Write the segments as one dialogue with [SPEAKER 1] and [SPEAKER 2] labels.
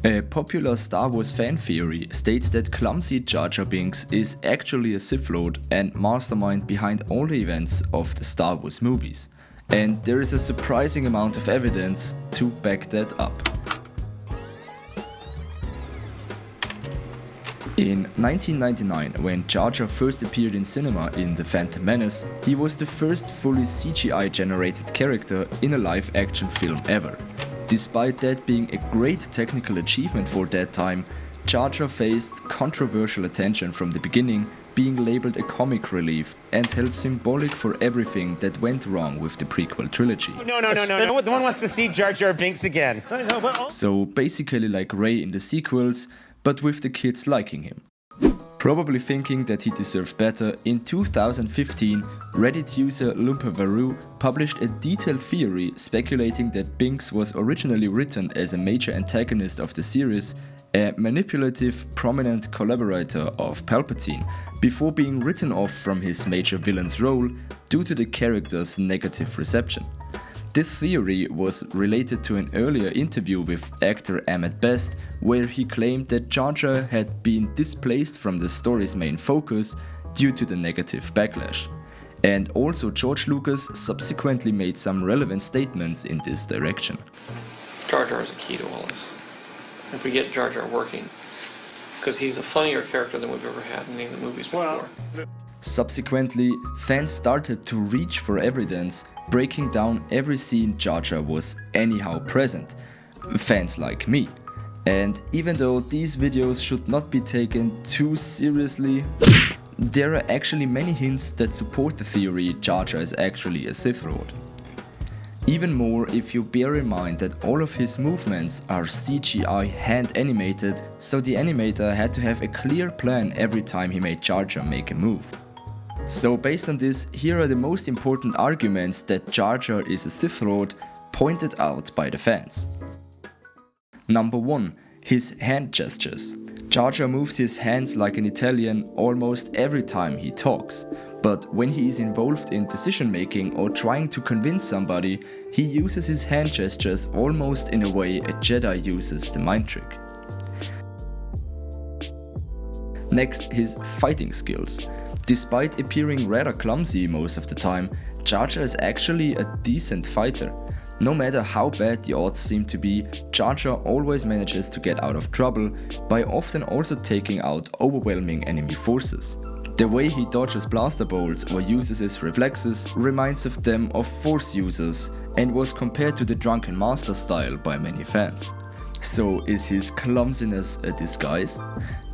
[SPEAKER 1] A popular Star Wars fan theory states that clumsy Jar Jar Binks is actually a Sith Lord and mastermind behind all the events of the Star Wars movies, and there is a surprising amount of evidence to back that up. In 1999, when Jar Jar first appeared in cinema in The Phantom Menace, he was the first fully CGI-generated character in a live-action film ever. Despite that being a great technical achievement for that time, Jar Jar faced controversial attention from the beginning, being labeled a comic relief and held symbolic for everything that went wrong with the prequel trilogy.
[SPEAKER 2] No. No one wants to see Jar Jar Binks again.
[SPEAKER 1] So basically like Rey in the sequels, but with the kids liking him. Probably thinking that he deserved better, in 2015, Reddit user Lumpervaru published a detailed theory speculating that Binks was originally written as a major antagonist of the series, a manipulative, prominent collaborator of Palpatine, before being written off from his major villain's role due to the character's negative reception. This theory was related to an earlier interview with actor Ahmed Best, where he claimed that Jar Jar had been displaced from the story's main focus due to the negative backlash. And also George Lucas subsequently made some relevant statements in this direction.
[SPEAKER 3] Jar Jar is a key to all this. If we get Jar Jar working, because he's a funnier character than we've ever had in any of the movies before.
[SPEAKER 1] Subsequently, fans started to reach for evidence, breaking down every scene Jar Jar was anyhow present. Fans like me. And even though these videos should not be taken too seriously, there are actually many hints that support the theory Jar Jar is actually a Sith Lord. Even more if you bear in mind that all of his movements are CGI hand animated, so the animator had to have a clear plan every time he made Jar Jar make a move. So based on this, here are the most important arguments that Jar Jar is a Sith Lord, pointed out by the fans. Number 1. His hand gestures. Jar Jar moves his hands like an Italian almost every time he talks, but when he is involved in decision making or trying to convince somebody, he uses his hand gestures almost in a way a Jedi uses the mind trick. Next, his fighting skills. Despite appearing rather clumsy most of the time, Jar Jar is actually a decent fighter. No matter how bad the odds seem to be, Jar Jar always manages to get out of trouble by often also taking out overwhelming enemy forces. The way he dodges blaster bolts or uses his reflexes reminds of them of Force users and was compared to the Drunken Master style by many fans. So is his clumsiness a disguise?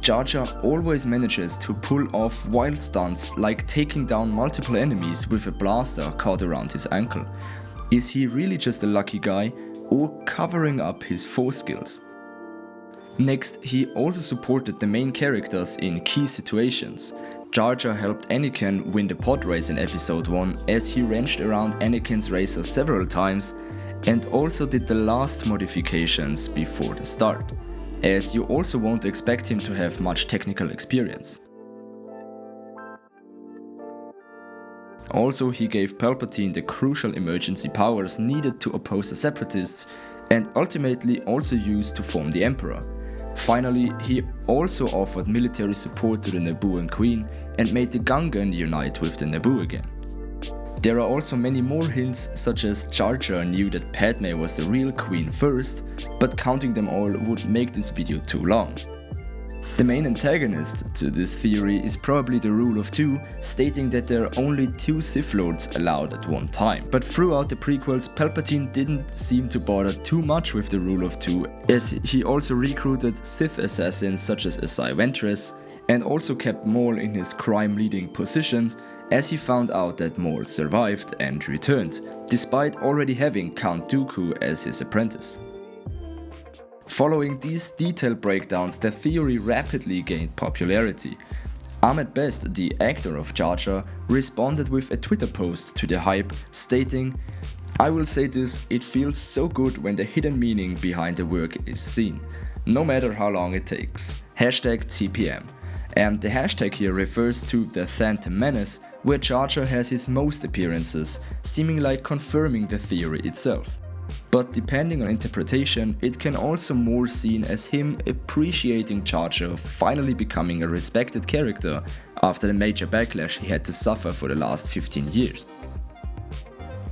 [SPEAKER 1] Jar Jar always manages to pull off wild stunts like taking down multiple enemies with a blaster caught around his ankle. Is he really just a lucky guy or covering up his Force skills? Next, he also supported the main characters in key situations. Jar Jar helped Anakin win the pod race in episode 1 as he wrenched around Anakin's racer several times, and also did the last modifications before the start, as you also won't expect him to have much technical experience. Also, he gave Palpatine the crucial emergency powers needed to oppose the Separatists, and ultimately also used to form the Emperor. Finally, he also offered military support to the Nabooan Queen and made the Gungan unite with the Naboo again. There are also many more hints, such as Jar Jar knew that Padme was the real queen first, but counting them all would make this video too long. The main antagonist to this theory is probably the Rule of Two, stating that there are only 2 Sith Lords allowed at one time. But throughout the prequels, Palpatine didn't seem to bother too much with the Rule of Two, as he also recruited Sith assassins such as Asai Ventress, and also kept Maul in his crime-leading positions, as he found out that Maul survived and returned, despite already having Count Dooku as his apprentice. Following these detailed breakdowns, the theory rapidly gained popularity. Ahmed Best, the actor of Jar Jar, responded with a Twitter post to the hype, stating, "I will say this, it feels so good when the hidden meaning behind the work is seen, no matter how long it takes. #TPM. And the hashtag here refers to The Phantom Menace, where Jar Jar has his most appearances, seeming like confirming the theory itself. but depending on interpretation, it can also more seen as him appreciating Jar Jar finally becoming a respected character after the major backlash he had to suffer for the last 15 years.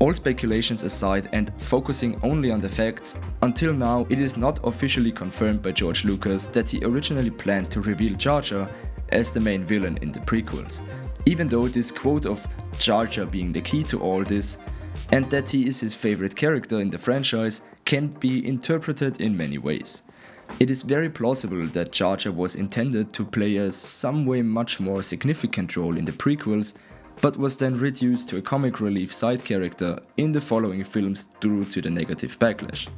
[SPEAKER 1] All speculations aside and focusing only on the facts, until now it is not officially confirmed by George Lucas that he originally planned to reveal Jar Jar as the main villain in the prequels, even though this quote of Jar Jar being the key to all this and that he is his favorite character in the franchise can be interpreted in many ways. It is very plausible that Jar Jar was intended to play a some way much more significant role in the prequels, but was then reduced to a comic relief side character in the following films due to the negative backlash.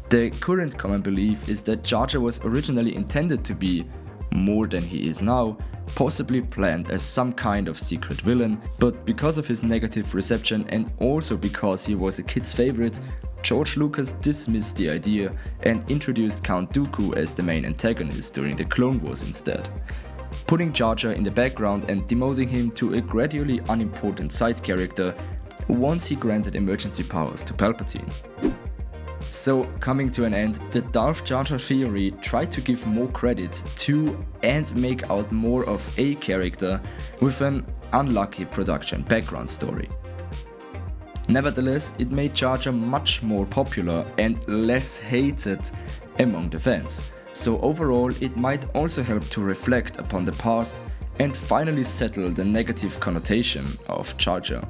[SPEAKER 1] The current common belief is that Jar Jar was originally intended to be, more than he is now, possibly planned as some kind of secret villain, but because of his negative reception and also because he was a kid's favorite, George Lucas dismissed the idea and introduced Count Dooku as the main antagonist during the Clone Wars instead, putting Jar Jar in the background and demoting him to a gradually unimportant side character once he granted emergency powers to Palpatine. So, coming to an end, the Darth Jar Jar theory tried to give more credit to and make out more of a character with an unlucky production background story. Nevertheless, it made Jar Jar much more popular and less hated among the fans, so overall it might also help to reflect upon the past and finally settle the negative connotation of Jar Jar.